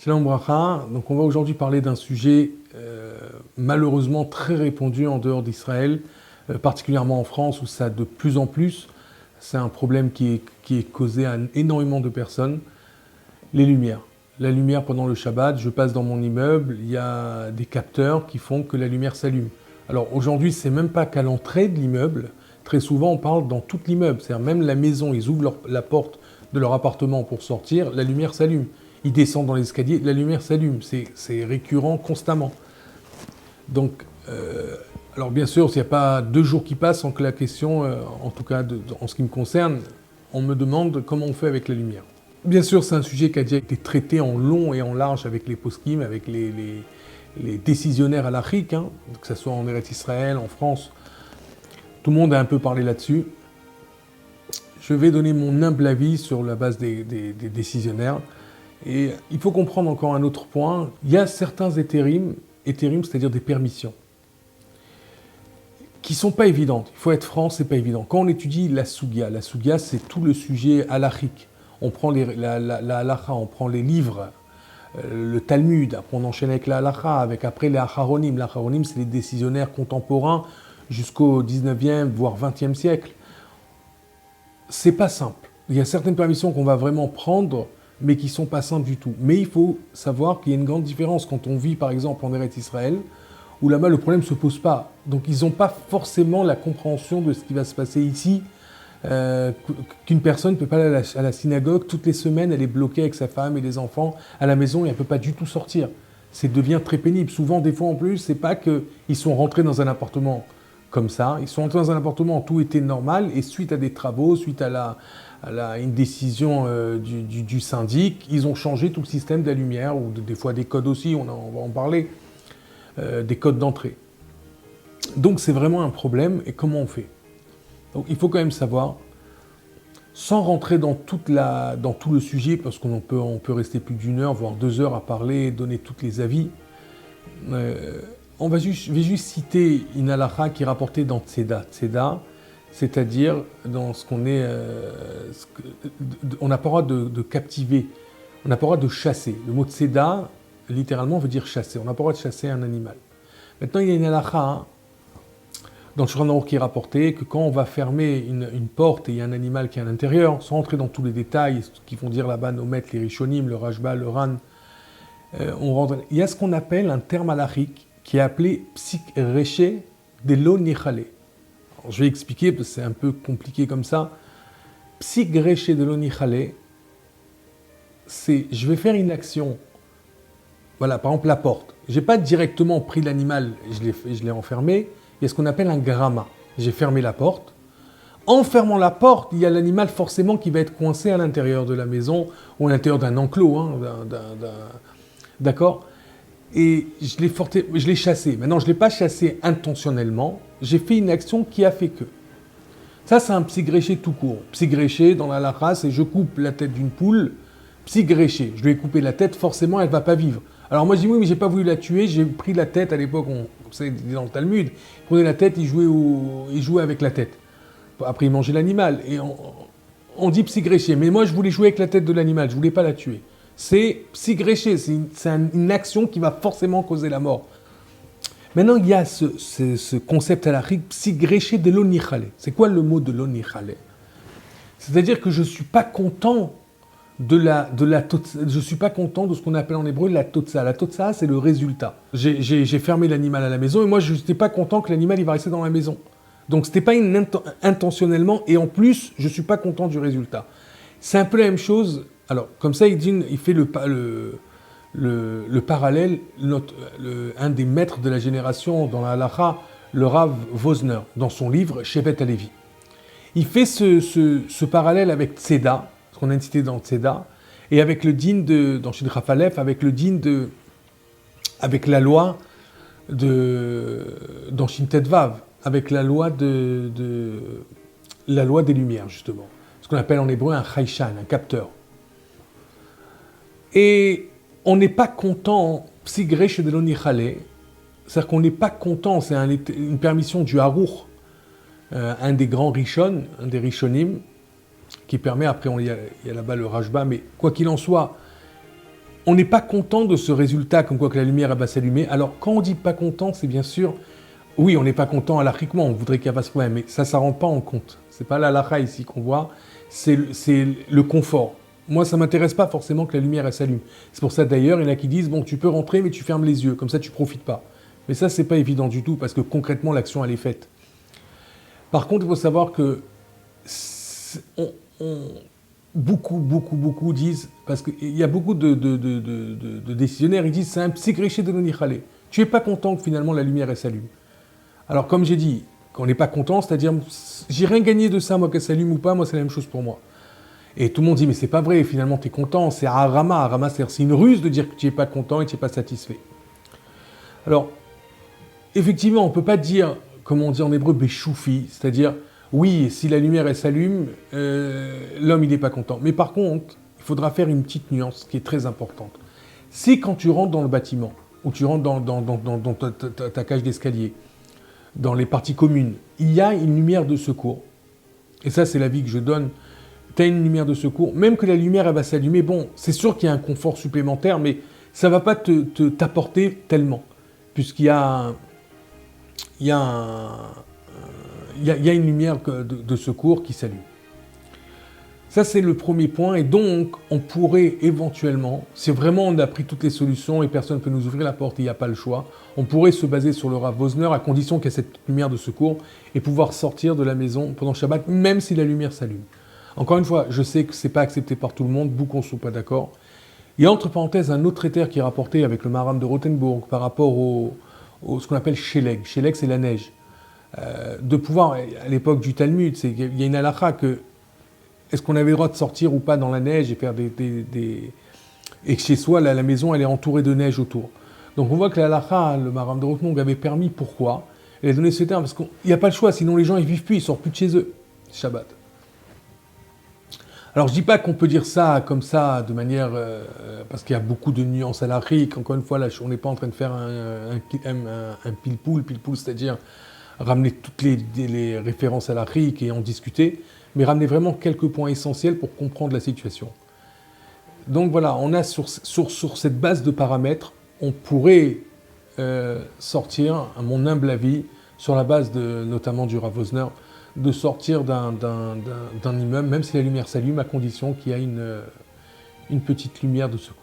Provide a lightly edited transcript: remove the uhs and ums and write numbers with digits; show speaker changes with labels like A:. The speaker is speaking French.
A: Shalom Bracha, donc on va aujourd'hui parler d'un sujet malheureusement très répandu en dehors d'Israël, particulièrement en France où ça de plus en plus, c'est un problème qui est causé à énormément de personnes, les lumières. La lumière pendant le Shabbat, je passe dans mon immeuble, il y a des capteurs qui font que la lumière s'allume. Alors aujourd'hui, c'est même pas qu'à l'entrée de l'immeuble, très souvent on parle dans tout l'immeuble, c'est-à-dire même la maison, ils ouvrent la porte de leur appartement pour sortir, la lumière s'allume. Ils descendent dans l'escalier, la lumière s'allume, c'est récurrent constamment. Donc, alors bien sûr, il n'y a pas 2 jours qui passent sans que la question, en tout cas en ce qui me concerne, on me demande comment on fait avec la lumière. Bien sûr, c'est un sujet qui a déjà été traité en long et en large avec les poskim, avec les décisionnaires halachiques, hein, que ce soit en Eretz Israël, en France. Tout le monde a un peu parlé là-dessus. Je vais donner mon humble avis sur la base des décisionnaires. Et il faut comprendre encore un autre point. Il y a certains hétérim, c'est-à-dire des permissions, qui ne sont pas évidentes. Il faut être franc, c'est pas évident. Quand on étudie la sugia c'est tout le sujet halachique. On prend la halacha, on prend les livres, le Talmud, après on enchaîne avec la halacha, avec après les acharonim. Les acharonim, c'est les décisionnaires contemporains jusqu'au 19e, voire 20e siècle. C'est pas simple. Il y a certaines permissions qu'on va vraiment prendre, mais qui ne sont pas simples du tout. Mais il faut savoir qu'il y a une grande différence quand on vit, par exemple, en Eretz Israël, où là-bas, le problème ne se pose pas. Donc, ils n'ont pas forcément la compréhension de ce qui va se passer ici, qu'une personne ne peut pas aller à la synagogue. Toutes les semaines, elle est bloquée avec sa femme et les enfants à la maison et elle ne peut pas du tout sortir. Ça devient très pénible. Souvent, des fois en plus, c'est pas qu'ils sont rentrés dans un appartement comme ça. Ils sont rentrés dans un appartement où tout était normal et suite à des travaux, suite à une décision du syndic, ils ont changé tout le système de la lumière, ou des fois des codes aussi, on va en parler, des codes d'entrée. Donc c'est vraiment un problème, et comment on fait? Donc il faut quand même savoir, sans rentrer dans tout le sujet, parce qu'on peut rester plus d'1 heure, voire 2 heures à parler, donner tous les avis, je vais juste citer une halakha qui est rapportée dans Tzeda. Tzeda, c'est-à-dire dans ce qu'on est... on n'a pas le droit de captiver, on n'a pas le droit de chasser. Le mot tzeda, littéralement, veut dire chasser. On n'a pas le droit de chasser un animal. Maintenant, il y a une halakha dans le Shulchan Aruch qui est rapporté que quand on va fermer une porte et il y a un animal qui est à l'intérieur, sans entrer dans tous les détails, ce qu'ils vont dire là-bas, nos maîtres, les Rishonim, le Rashba, le Ran, il y a ce qu'on appelle un terme halachique qui est appelé psik reché de lo nichale. Je vais expliquer parce que c'est un peu compliqué comme ça. Psik reché de lo nichale, c'est je vais faire une action. Voilà, par exemple la porte. Je n'ai pas directement pris l'animal, je l'ai enfermé. Il y a ce qu'on appelle un grama. J'ai fermé la porte. En fermant la porte, il y a l'animal forcément qui va être coincé à l'intérieur de la maison ou à l'intérieur d'un enclos. Hein, d'accord ? Et je l'ai chassé. Maintenant, je ne l'ai pas chassé intentionnellement. J'ai fait une action qui a fait que. Ça, c'est un psigréché tout court. Psigréché, dans la halakha, c'est je coupe la tête d'une poule. Psigréché, je lui ai coupé la tête, forcément, elle ne va pas vivre. Alors moi, je dis oui, mais je n'ai pas voulu la tuer. J'ai pris la tête à l'époque, comme ça, dans le Talmud. Il prenait la tête, il jouait avec la tête. Après, il mangeait l'animal. Et on dit psigréché. Mais moi, je voulais jouer avec la tête de l'animal. Je ne voulais pas la tuer. C'est psigréché, c'est une action qui va forcément causer la mort. Maintenant, il y a ce concept halachique, psigréché de lo nichale. C'est quoi le mot de lo nichale? C'est-à-dire que je ne suis pas content je suis pas content de ce qu'on appelle en hébreu la totsa. La totsa, c'est le résultat. J'ai fermé l'animal à la maison et moi, je n'étais pas content que l'animal il va rester dans la maison. Donc, ce n'était pas intentionnellement et en plus, je ne suis pas content du résultat. C'est un peu la même chose. Alors, comme ça, il fait le parallèle, un des maîtres de la génération dans la halakha, le Rav Wosner, dans son livre Shevet HaLevi. Il fait ce parallèle avec Tzeda, ce qu'on a cité dans Tzeda, et avec le din dans Shidrach Aleph, avec la loi dans Shin Tet Vav, avec la loi la loi des lumières, justement. Ce qu'on appelle en hébreu un chayshan, un capteur. Et on n'est pas content, psigréché de lo nichale, c'est-à-dire qu'on n'est pas content, c'est une permission du Haruch, un des grands Rishon, un des Rishonim, qui permet, après il y a là-bas le Rashba, mais quoi qu'il en soit, on n'est pas content de ce résultat, comme quoi que la lumière va s'allumer. Alors, quand on dit pas content, c'est bien sûr, oui, on n'est pas content halakhiquement, on voudrait qu'il n'y ait pas ce problème, mais ça ne rentre pas en compte. C'est pas l'halakha ici qu'on voit, c'est le confort. Moi, ça ne m'intéresse pas forcément que la lumière elle s'allume. C'est pour ça d'ailleurs, il y en a qui disent, bon, tu peux rentrer, mais tu fermes les yeux, comme ça tu profites pas. Mais ça, c'est pas évident du tout, parce que concrètement, l'action, elle est faite. Par contre, il faut savoir que beaucoup disent, parce qu'il y a beaucoup de décisionnaires, ils disent c'est un psychréché de l'onichale. Tu n'es pas content que finalement la lumière elle s'allume. Alors comme j'ai dit, qu'on n'est pas content, c'est-à-dire j'ai rien gagné de ça, moi qu'elle s'allume ou pas, moi c'est la même chose pour moi. Et tout le monde dit mais c'est pas vrai, finalement tu es content, c'est harama, harama c'est une ruse de dire que tu n'es pas content et que tu n'es pas satisfait. Alors effectivement on ne peut pas dire, comme on dit en hébreu, béchoufi, c'est-à-dire oui, si la lumière elle s'allume, l'homme il n'est pas content. Mais par contre, il faudra faire une petite nuance qui est très importante. Si quand tu rentres dans le bâtiment, ou tu rentres dans ta cage d'escalier, dans les parties communes, il y a une lumière de secours. Et ça c'est l'avis que je donne. Tu as une lumière de secours, même que la lumière elle va s'allumer, bon, c'est sûr qu'il y a un confort supplémentaire, mais ça ne va pas t'apporter tellement. Puisqu'il y a une lumière de secours qui s'allume. Ça, c'est le premier point. Et donc, on pourrait éventuellement, si vraiment on a pris toutes les solutions et personne ne peut nous ouvrir la porte et il n'y a pas le choix, on pourrait se baser sur le Rav Wosner à condition qu'il y ait cette lumière de secours et pouvoir sortir de la maison pendant Shabbat, même si la lumière s'allume. Encore une fois, je sais que ce n'est pas accepté par tout le monde, beaucoup ne sont pas d'accord. Il y a entre parenthèses un autre traiteur qui est rapporté avec le Maharam de Rothenburg par rapport ce qu'on appelle Sheleg. Sheleg, c'est la neige. De pouvoir, à l'époque du Talmud, il y a une halakha que est-ce qu'on avait le droit de sortir ou pas dans la neige et faire et que chez soi, la maison, elle est entourée de neige autour. Donc on voit que la halakha, le Maharam de Rothenburg avait permis, pourquoi? Elle a donné ce terme, parce qu'il n'y a pas le choix, sinon les gens ils vivent plus, ils sortent plus de chez eux, Shabbat. Alors je dis pas qu'on peut dire ça comme ça, de manière, parce qu'il y a beaucoup de nuances halakhiques, encore une fois, là, on n'est pas en train de faire un pile-poule, c'est-à-dire ramener toutes les références halakhiques et en discuter, mais ramener vraiment quelques points essentiels pour comprendre la situation. Donc voilà, on a sur cette base de paramètres, on pourrait sortir, à mon humble avis, sur la base notamment du Rav Wosner, de sortir d'un immeuble, même si la lumière s'allume, à condition qu'il y ait une petite lumière de secours.